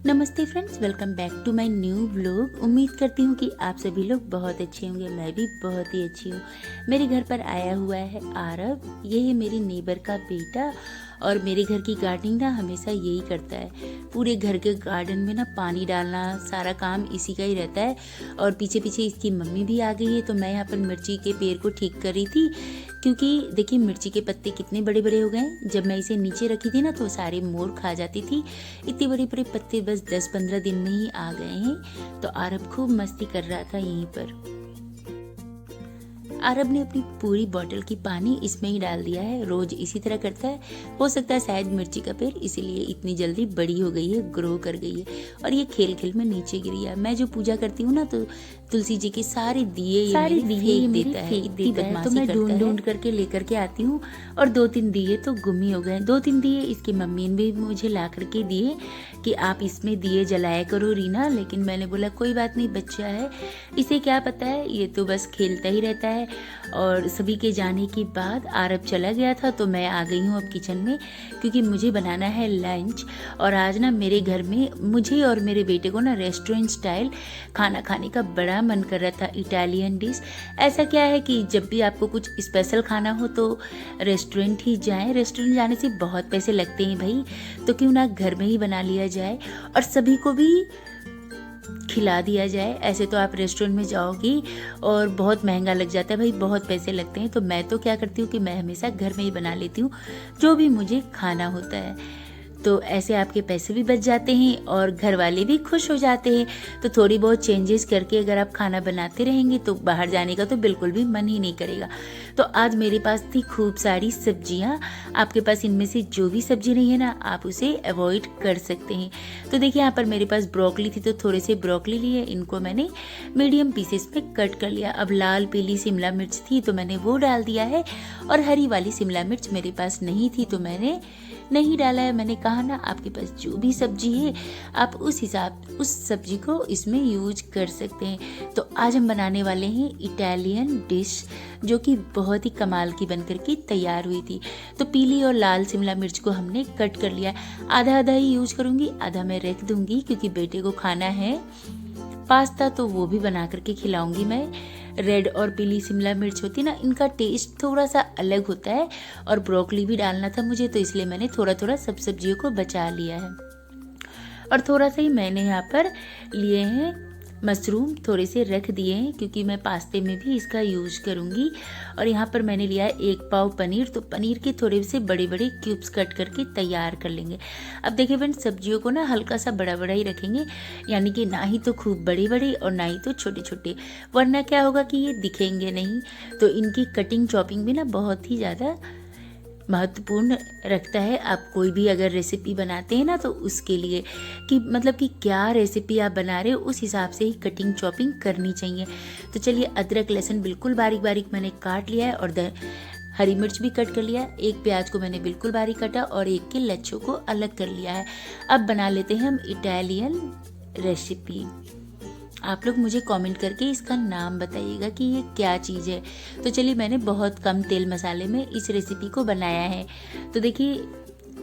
नमस्ते friends, welcome back to my new vlog. उम्मीद करती हूँ कि आप सभी लोग बहुत अच्छे होंगे। मैं भी बहुत ही अच्छी हूँ। मेरे घर पर आया हुआ है आरव। ये है मेरी नेबर का बेटा और मेरे घर की गार्डनिंग ना हमेशा यही करता है। पूरे घर के गार्डन में ना पानी डालना, सारा काम इसी का ही रहता है। और पीछे पीछे इसकी मम्मी भी आ गई है। तो मैं यहाँ पर मिर्ची के पेड़ को ठीक कर रही थी, क्योंकि देखिए मिर्ची के पत्ते कितने बड़े बड़े हो गए हैं। जब मैं इसे नीचे रखी थी ना तो सारे मोर खा जाती थी। इतने बड़े बड़े पत्ते बस 10-15 दिन में ही आ गए हैं। तो आरब खूब मस्ती कर रहा था यहीं पर। आरब ने अपनी पूरी बोतल की पानी इसमें ही डाल दिया है। रोज इसी तरह करता है। हो सकता है शायद मिर्ची का पेड़ इसीलिए इतनी जल्दी बड़ी हो गई है, ग्रो कर गई है। और ये खेल खेल में नीचे गिरी है। मैं जो पूजा करती हूँ ना तो तुलसी जी के सारे दिए फेंक देता है। इतनी बदमाशी तो मैं ढूंढ ढूंढ करके लेकर के आती हूँ और 2-3 दिए तो गुम ही हो गए। 2-3 दिए इसकी मम्मी ने भी मुझे ला करके दिए कि आप इसमें दिए जलाया करो रीना। लेकिन मैंने बोला कोई बात नहीं, बच्चा है, इसे क्या पता है, ये तो बस खेलता ही रहता है। और सभी के जाने के बाद आरब चला गया था तो मैं आ गई हूँ अब किचन में, क्योंकि मुझे बनाना है लंच। और आज ना मेरे घर में मुझे और मेरे बेटे को ना रेस्टोरेंट स्टाइल खाना खाने का बड़ा मन कर रहा था, इटालियन डिश। ऐसा क्या है कि जब भी आपको कुछ स्पेशल खाना हो तो रेस्टोरेंट ही जाएं। रेस्टोरेंट जाने से बहुत पैसे लगते हैं भाई, तो क्यों ना घर में ही बना लिया जाए और सभी को भी खिला दिया जाए। ऐसे तो आप रेस्टोरेंट में जाओगी और बहुत महंगा लग जाता है भाई, बहुत पैसे लगते हैं। तो मैं तो क्या करती हूँ कि मैं हमेशा घर में ही बना लेती हूँ जो भी मुझे खाना होता है। तो ऐसे आपके पैसे भी बच जाते हैं और घर वाले भी खुश हो जाते हैं। तो थोड़ी बहुत चेंजेस करके अगर आप खाना बनाते रहेंगे तो बाहर जाने का तो बिल्कुल भी मन ही नहीं करेगा। तो आज मेरे पास थी खूब सारी सब्जियां। आपके पास इनमें से जो भी सब्जी नहीं है ना, आप उसे अवॉइड कर सकते हैं। तो देखिए यहाँ पर मेरे पास ब्रोकली थी तो थोड़े से ब्रोकली लिए, इनको मैंने मीडियम पीसेस में कट कर लिया। अब लाल पीली शिमला मिर्च थी तो मैंने वो डाल दिया है, और हरी वाली शिमला मिर्च मेरे पास नहीं थी तो मैंने नहीं डाला है। मैंने कहा ना, आपके पास जो भी सब्जी है आप उस हिसाब उस सब्जी को इसमें यूज कर सकते हैं। तो आज हम बनाने वाले हैं इटालियन डिश, जो कि बहुत ही कमाल की बनकर के तैयार हुई थी। तो पीली और लाल शिमला मिर्च को हमने कट कर लिया। आधा आधा ही यूज करूंगी, आधा मैं रख दूंगी क्योंकि बेटे को खाना है पास्ता, तो वो भी बना करके खिलाऊंगी मैं। रेड और पीली शिमला मिर्च होती ना, इनका टेस्ट थोड़ा सा अलग होता है। और ब्रोकली भी डालना था मुझे, तो इसलिए मैंने थोड़ा थोड़ा सब सब्जियों को बचा लिया है। और थोड़ा सा ही मैंने यहाँ पर लिए हैं मशरूम, थोड़े से रख दिए हैं क्योंकि मैं पास्ते में भी इसका यूज करूँगी। और यहाँ पर मैंने लिया है 1 पाव पनीर। तो पनीर के थोड़े से बड़े बड़े क्यूब्स कट करके तैयार कर लेंगे। अब देखिए फ्रेंड्स, सब्जियों को ना हल्का सा बड़ा बड़ा ही रखेंगे, यानी कि ना ही तो खूब बड़े बड़े और ना ही तो छोटे छोटे, वरना क्या होगा कि ये दिखेंगे नहीं। तो इनकी कटिंग चॉपिंग भी ना बहुत ही ज़्यादा महत्वपूर्ण रखता है। आप कोई भी अगर रेसिपी बनाते हैं ना तो उसके लिए कि मतलब कि क्या रेसिपी आप बना रहे हो उस हिसाब से ही कटिंग चॉपिंग करनी चाहिए। तो चलिए, अदरक लहसुन बिल्कुल बारीक बारीक मैंने काट लिया है और हरी मिर्च भी कट कर लिया है। 1 प्याज को मैंने बिल्कुल बारीक काटा और 1 के लच्छों को अलग कर लिया है। अब बना लेते हैं हम इटालियन रेसिपी। आप लोग मुझे कमेंट करके इसका नाम बताइएगा कि ये क्या चीज़ है। तो चलिए, मैंने बहुत कम तेल मसाले में इस रेसिपी को बनाया है। तो देखिए,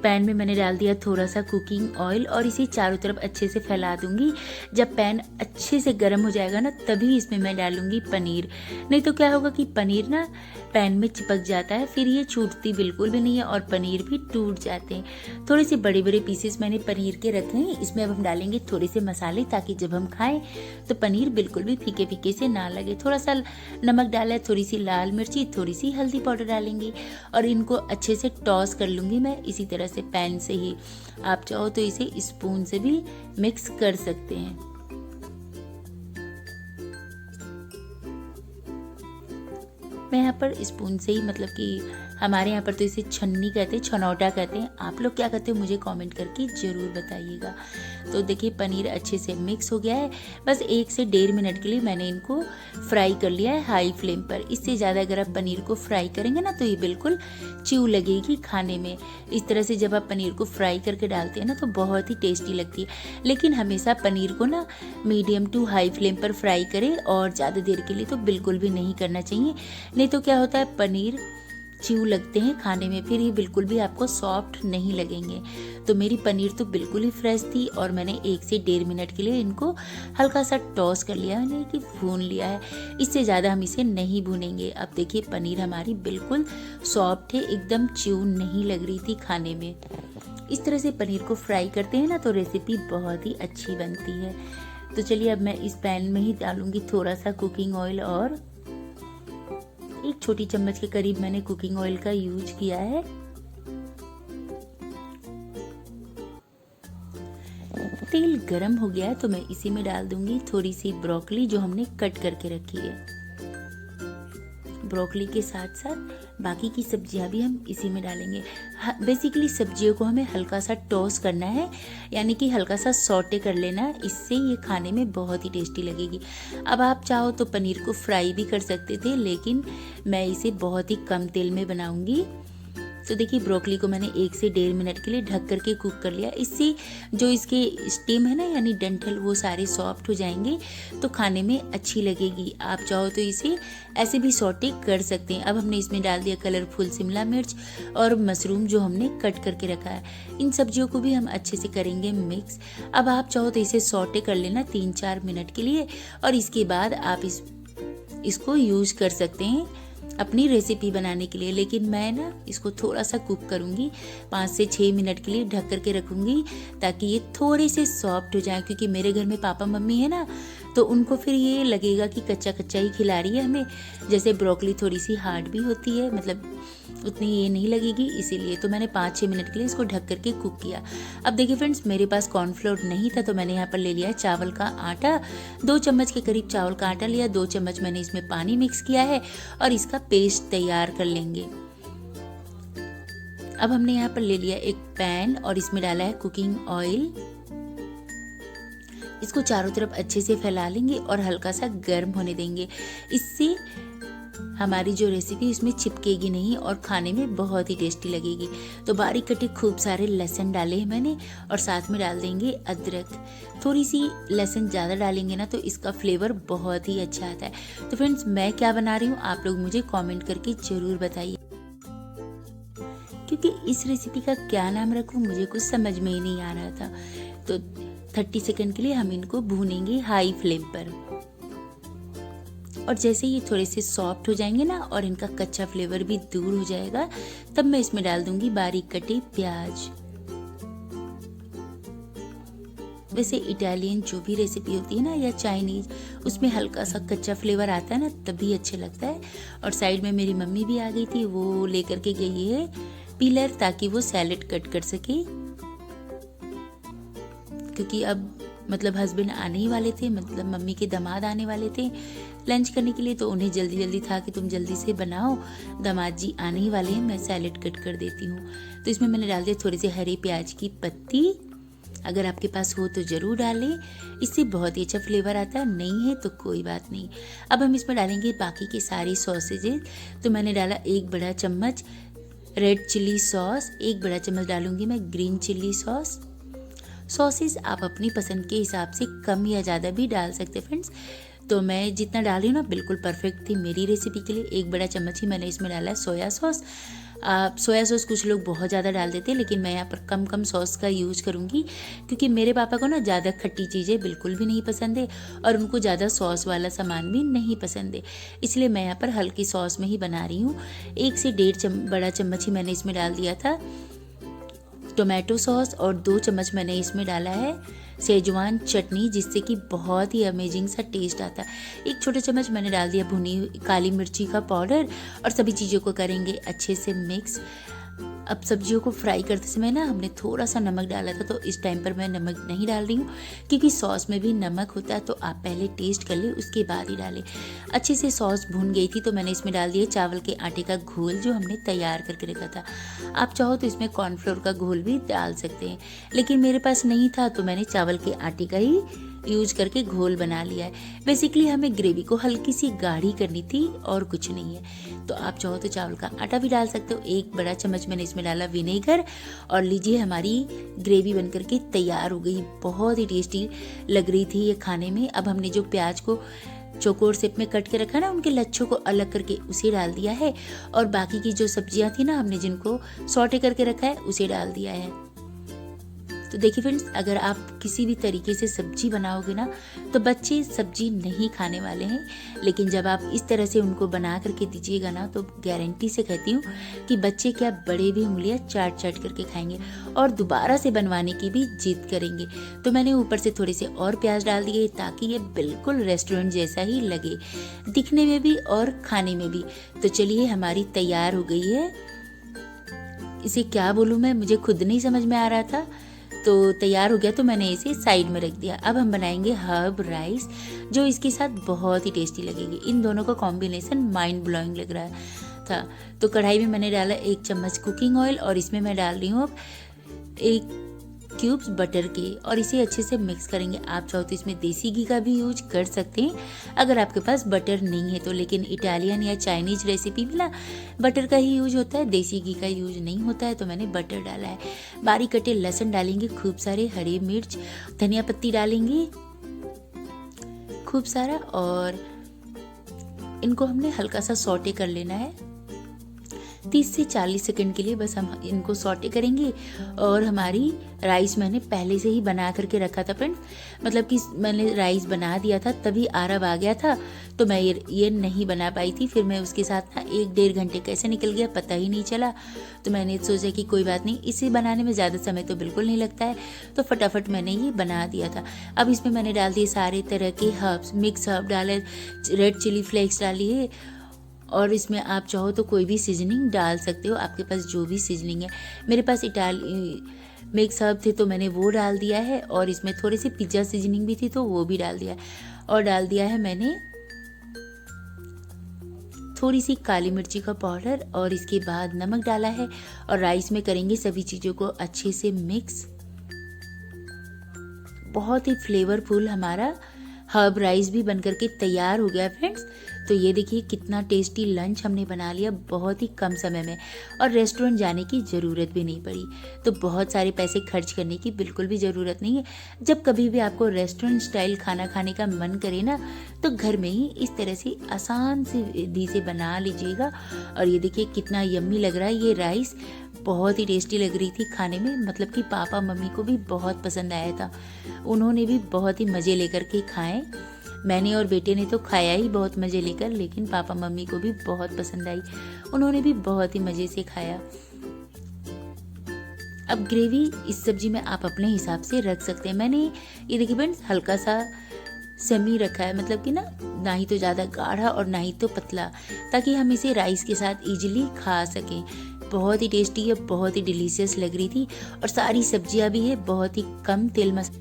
पैन में मैंने डाल दिया थोड़ा सा कुकिंग ऑयल और इसे चारों तरफ अच्छे से फैला दूंगी। जब पैन अच्छे से गर्म हो जाएगा ना, तभी इसमें मैं डालूंगी पनीर। नहीं तो क्या होगा कि पनीर ना पैन में चिपक जाता है, फिर ये छूटती बिल्कुल भी नहीं है और पनीर भी टूट जाते हैं। थोड़े से बड़े बड़े पीसेस मैंने पनीर के रखे हैं। इसमें अब हम डालेंगे थोड़े से मसाले, ताकि जब हम खाएं तो पनीर बिल्कुल भी फीके फीके से ना लगे। थोड़ा सा नमक डाला है, थोड़ी सी लाल मिर्ची, थोड़ी सी हल्दी पाउडर डालेंगे और इनको अच्छे से टॉस कर लूंगी मैं इसी तरह से पैन से ही। आप चाहो तो इसे स्पून से भी मिक्स कर सकते हैं। मैं यहाँ पर स्पून से ही, मतलब कि हमारे यहाँ पर तो इसे छन्नी कहते हैं, छनौटा कहते हैं। आप लोग क्या कहते हो मुझे कमेंट करके ज़रूर बताइएगा। तो देखिए, पनीर अच्छे से मिक्स हो गया है। बस 1 से 1.5 मिनट के लिए मैंने इनको फ्राई कर लिया है हाई फ्लेम पर। इससे ज़्यादा अगर आप पनीर को फ्राई करेंगे ना तो ये बिल्कुल च्यू लगेगी खाने में। इस तरह से जब आप पनीर को फ्राई करके डालते हैं ना तो बहुत ही टेस्टी लगती है। लेकिन हमेशा पनीर को ना मीडियम टू हाई फ्लेम पर फ्राई करें, और ज़्यादा देर के लिए तो बिल्कुल भी नहीं करना चाहिए। नहीं तो क्या होता है, पनीर च्यू लगते हैं खाने में, फिर ये बिल्कुल भी आपको सॉफ्ट नहीं लगेंगे। तो मेरी पनीर तो बिल्कुल ही फ्रेश थी और मैंने 1 से 1.5 मिनट के लिए इनको हल्का सा टॉस कर लिया, यानी कि भून लिया है। इससे ज़्यादा हम इसे नहीं भूनेंगे। अब देखिए पनीर हमारी बिल्कुल सॉफ्ट है, एकदम च्यू नहीं लग रही थी खाने में। इस तरह से पनीर को फ्राई करते हैं ना तो रेसिपी बहुत ही अच्छी बनती है। तो चलिए अब मैं इस पैन में ही डालूंगी थोड़ा सा कुकिंग ऑयल, और 1 छोटी चम्मच के करीब मैंने कुकिंग ऑयल का यूज किया है। तेल गरम हो गया है तो मैं इसी में डाल दूंगी थोड़ी सी ब्रोकली जो हमने कट करके रखी है। ब्रोकली के साथ साथ बाकी की सब्जियां भी हम इसी में डालेंगे। बेसिकली सब्जियों को हमें हल्का सा टॉस करना है, यानी कि हल्का सा सौटे कर लेना है, इससे ये खाने में बहुत ही टेस्टी लगेगी। अब आप चाहो तो पनीर को फ्राई भी कर सकते थे, लेकिन मैं इसे बहुत ही कम तेल में बनाऊंगी। तो देखिए ब्रोकली को मैंने 1 से 1.5 मिनट के लिए ढक करके कुक कर लिया। इससे जो इसके स्टेम है ना, यानी डंठल, वो सारे सॉफ्ट हो जाएंगे तो खाने में अच्छी लगेगी। आप चाहो तो इसे ऐसे भी सौटे कर सकते हैं। अब हमने इसमें डाल दिया कलरफुल शिमला मिर्च और मशरूम जो हमने कट करके रखा है। इन सब्जियों को भी हम अच्छे से करेंगे मिक्स। अब आप चाहो तो इसे सौटे कर लेना 3-4 मिनट के लिए, और इसके बाद आप इसको यूज कर सकते हैं अपनी रेसिपी बनाने के लिए। लेकिन मैं ना इसको थोड़ा सा कुक करूँगी, 5 से 6 मिनट के लिए ढक करके रखूँगी ताकि ये थोड़े से सॉफ्ट हो जाए। क्योंकि मेरे घर में पापा मम्मी है ना, तो उनको फिर ये लगेगा कि कच्चा कच्चा ही खिला रही है हमें। जैसे ब्रोकली थोड़ी सी हार्ड भी होती है, मतलब उतनी ये नहीं लगेगी, इसीलिए तो मैंने 5-6 मिनट के लिए इसको ढक करके कुक किया। अब देखिए फ्रेंड्स, मेरे पास कॉर्नफ्लोर नहीं था तो मैंने यहाँ पर ले लिया है चावल का आटा। 2 चम्मच के करीब चावल का आटा लिया, 2 चम्मच मैंने इसमें पानी मिक्स किया है और इसका पेस्ट तैयार कर लेंगे। अब हमने यहाँ पर ले लिया एक पैन और इसमें डाला है कुकिंग ऑयल। इसको चारों तरफ अच्छे से फैला लेंगे और हल्का सा गर्म होने देंगे। इससे हमारी जो रेसिपी इसमें चिपकेगी नहीं और खाने में बहुत ही टेस्टी लगेगी। तो बारीक कटे खूब सारे लहसुन डाले हैं मैंने, और साथ में डाल देंगे अदरक। थोड़ी सी लहसुन ज़्यादा डालेंगे ना तो इसका फ्लेवर बहुत ही अच्छा आता है। तो फ्रेंड्स, मैं क्या बना रही हूँ आप लोग मुझे कमेंट करके ज़रूर बताइए, क्योंकि इस रेसिपी का क्या नाम रखूँ मुझे कुछ समझ में ही नहीं आ रहा था। तो 30 सेकंड के लिए हम इनको भूनेंगे हाई फ्लेम पर, और जैसे ये थोड़े से सॉफ्ट हो जाएंगे ना और इनका कच्चा फ्लेवर भी दूर हो जाएगा, तब मैं इसमें डाल दूंगी बारीक कटे प्याज। वैसे इटालियन जो भी रेसिपी होती है ना या चाइनीज, उसमें हल्का सा कच्चा फ्लेवर आता है ना तभी अच्छे लगता है। और साइड में मेरी मम्मी भी आ गई थी, वो लेकर के गई है पीलर ताकि वो सैलेड कट कर सके। क्योंकि अब मतलब हस्बैंड आने ही वाले थे, मतलब मम्मी के दामाद आने वाले थे लंच करने के लिए, तो उन्हें जल्दी जल्दी था कि तुम जल्दी से बनाओ, दामाद जी आने ही वाले हैं, मैं सैलेड कट कर देती हूँ। तो इसमें मैंने डाल दिया थोड़ी सी हरी प्याज की पत्ती। अगर आपके पास हो तो ज़रूर डालें, इससे बहुत ही अच्छा फ्लेवर आता है। नहीं है तो कोई बात नहीं। अब हम इसमें डालेंगे बाकी के सारी सॉसेजेस। तो मैंने डाला 1 बड़ा चम्मच रेड चिल्ली सॉस, 1 बड़ा चम्मच डालूंगी मैं ग्रीन चिल्ली सॉस। सॉसेस आप अपनी पसंद के हिसाब से कम या ज़्यादा भी डाल सकते हैं फ्रेंड्स। तो मैं जितना डाल रही हूँ ना बिल्कुल परफेक्ट थी मेरी रेसिपी के लिए। 1 बड़ा चम्मच ही मैंने इसमें डाला है सोया सॉस। सोया सॉस कुछ लोग बहुत ज़्यादा डाल देते हैं, लेकिन मैं यहाँ पर कम कम सॉस का यूज करूँगी, क्योंकि मेरे पापा को ना ज़्यादा खट्टी चीज़ें बिल्कुल भी नहीं पसंद है और उनको ज़्यादा सॉस वाला सामान भी नहीं पसंद है। इसलिए मैं यहाँ पर हल्की सॉस में ही बना रही हूँ। 1 से 1.5 बड़ा चम्मच ही मैंने इसमें डाल दिया था टोमेटो सॉस, और 2 चम्मच मैंने इसमें डाला है सेजवान चटनी, जिससे कि बहुत ही अमेजिंग सा टेस्ट आता है। 1 छोटा चम्मच मैंने डाल दिया भुनी काली मिर्ची का पाउडर, और सभी चीज़ों को करेंगे अच्छे से मिक्स। अब सब्जियों को फ्राई करते समय ना हमने थोड़ा सा नमक डाला था, तो इस टाइम पर मैं नमक नहीं डाल रही हूँ, क्योंकि सॉस में भी नमक होता है, तो आप पहले टेस्ट कर ले उसके बाद ही डालें। अच्छे से सॉस भून गई थी तो मैंने इसमें डाल दिया चावल के आटे का घोल जो हमने तैयार करके रखा था। आप चाहो तो इसमें कॉर्नफ्लोर का घोल भी डाल सकते हैं, लेकिन मेरे पास नहीं था तो मैंने चावल के आटे का ही यूज करके घोल बना लिया है। बेसिकली हमें ग्रेवी को हल्की सी गाढ़ी करनी थी और कुछ नहीं है। तो आप चाहो तो चावल का आटा भी डाल सकते हो। 1 बड़ा चम्मच मैंने इसमें डाला विनेगर, और लीजिए हमारी ग्रेवी बनकर के तैयार हो गई। बहुत ही टेस्टी लग रही थी ये खाने में। अब हमने जो प्याज को चौकोर शेप में कट के रखा ना, उनके लच्छों को अलग करके उसे डाल दिया है। और बाकी की जो सब्जियां थी ना, हमने जिनको सौटे करके रखा है, उसे डाल दिया है। तो देखिए फ्रेंड्स, अगर आप किसी भी तरीके से सब्जी बनाओगे ना, तो बच्चे सब्जी नहीं खाने वाले हैं। लेकिन जब आप इस तरह से उनको बना करके दीजिएगा ना, तो गारंटी से कहती हूँ कि बच्चे क्या, बड़े भी उंगलियां चाट चाट करके खाएंगे और दोबारा से बनवाने की भी जिद करेंगे। तो मैंने ऊपर से थोड़े से और प्याज डाल दिए ताकि ये बिल्कुल रेस्टोरेंट जैसा ही लगे, दिखने में भी और खाने में भी। तो चलिए, हमारी तैयार हो गई है। इसे क्या बोलूँ मैं, मुझे खुद नहीं समझ में आ रहा था। तो तैयार हो गया, तो मैंने इसे साइड में रख दिया। अब हम बनाएंगे हर्ब राइस, जो इसके साथ बहुत ही टेस्टी लगेगी। इन दोनों का कॉम्बिनेशन माइंड ब्लोइंग लग रहा था। तो कढ़ाई में मैंने डाला 1 चम्मच कुकिंग ऑयल और इसमें मैं डाल रही हूँ अब 1 क्यूब्स बटर के, और इसे अच्छे से मिक्स करेंगे। आप चाहो तो इसमें देसी घी का भी यूज कर सकते हैं अगर आपके पास बटर नहीं है तो। लेकिन इटालियन या चाइनीज रेसिपी में ना बटर का ही यूज होता है, देसी घी का यूज नहीं होता है। तो मैंने बटर डाला है। बारीक कटे लहसुन डालेंगे, खूब सारे हरी मिर्च, धनिया पत्ती डालेंगे खूब सारा, और इनको हमने हल्का सा सौटे कर लेना है। 30 से 40 सेकंड के लिए बस हम इनको सौटे करेंगे। और हमारी राइस मैंने पहले से ही बना करके रखा था फ्रेंड्स, मतलब कि मैंने राइस बना दिया था, तभी अरब आ गया था, तो मैं ये नहीं बना पाई थी। फिर मैं उसके साथ ना 1-1.5 घंटे कैसे निकल गया पता ही नहीं चला। तो मैंने सोचा कि कोई बात नहीं, इसे बनाने में ज़्यादा समय तो बिल्कुल नहीं लगता है, तो फटाफट मैंने ये बना दिया था। अब इसमें मैंने डाल दिए सारे तरह के हर्ब्स, मिक्स हर्ब डाले, रेड चिली फ्लेक्स डाली है, और इसमें आप चाहो तो कोई भी सीजनिंग डाल सकते हो, आपके पास जो भी सीजनिंग है। मेरे पास मिक्स हर्ब थे तो मैंने वो डाल दिया है, और इसमें थोड़ी सी पिज्ज़ा सीजनिंग भी थी तो वो भी डाल दिया है। और डाल दिया है मैंने थोड़ी सी काली मिर्ची का पाउडर, और इसके बाद नमक डाला है। और राइस में करेंगे सभी चीज़ों को अच्छे से मिक्स। बहुत ही फ्लेवरफुल हमारा हर्ब राइस भी बनकर के तैयार हो गया फ्रेंड्स। तो ये देखिए कितना टेस्टी लंच हमने बना लिया बहुत ही कम समय में, और रेस्टोरेंट जाने की ज़रूरत भी नहीं पड़ी। तो बहुत सारे पैसे खर्च करने की बिल्कुल भी ज़रूरत नहीं है। जब कभी भी आपको रेस्टोरेंट स्टाइल खाना खाने का मन करे ना, तो घर में ही इस तरह से आसान सी विधि से बना लीजिएगा। और ये देखिए कितना यम्मी लग रहा है। ये राइस बहुत ही टेस्टी लग रही थी खाने में, मतलब कि पापा मम्मी को भी बहुत पसंद आया था। उन्होंने भी बहुत ही मज़े लेकर के खाए। मैंने और बेटे ने तो खाया ही बहुत मज़े लेकर, लेकिन पापा मम्मी को भी बहुत पसंद आई, उन्होंने भी बहुत ही मज़े से खाया। अब ग्रेवी इस सब्जी में आप अपने हिसाब से रख सकते हैं। मैंने ये देखिए फ्रेंड्स हल्का सा सेमी रखा है, मतलब कि ना ही तो ज़्यादा गाढ़ा और ना ही तो पतला, ताकि हम इसे राइस के साथ इजीली खा सकें। बहुत ही टेस्टी है, बहुत ही डिलीशियस लग रही थी, और सारी सब्जियां भी है, बहुत ही कम तेल मसाला,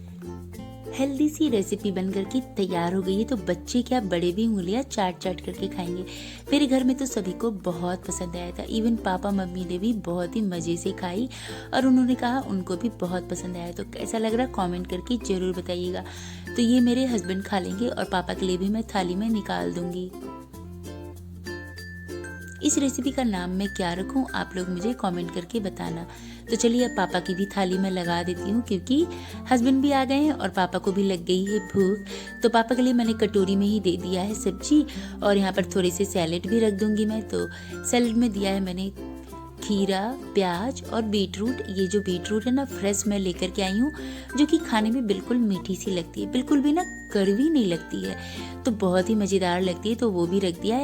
हेल्दी सी रेसिपी बनकर के तैयार हो गई है। तो बच्चे क्या, बड़े भी उंगलियां चाट चाट करके खाएंगे। मेरे घर में तो सभी को बहुत पसंद आया था, इवन पापा मम्मी ने भी बहुत ही मज़े से खाई, और उन्होंने कहा उनको भी बहुत पसंद आया। तो कैसा लग रहा कमेंट करके ज़रूर बताइएगा। तो ये मेरे हस्बैंड खा लेंगे, और पापा के लिए भी मैं थाली में निकाल दूंगी। इस रेसिपी का नाम मैं क्या रखूं, आप लोग मुझे कमेंट करके बताना। तो चलिए अब पापा की भी थाली में लगा देती हूँ, क्योंकि हस्बैंड भी आ गए हैं और पापा को भी लग गई है भूख। तो पापा के लिए मैंने कटोरी में ही दे दिया है सब्जी, और यहाँ पर थोड़े से सैलेड भी रख दूंगी मैं। तो सैलेड में दिया है मैंने खीरा, प्याज और बीटरूट। ये जो बीटरूट है ना, फ्रेश मैं लेकर के आई हूँ, जो कि खाने में बिल्कुल मीठी सी लगती है, बिल्कुल भी ना कड़वी नहीं लगती है, तो बहुत ही मज़ेदार लगती है। तो वो भी रख दिया है।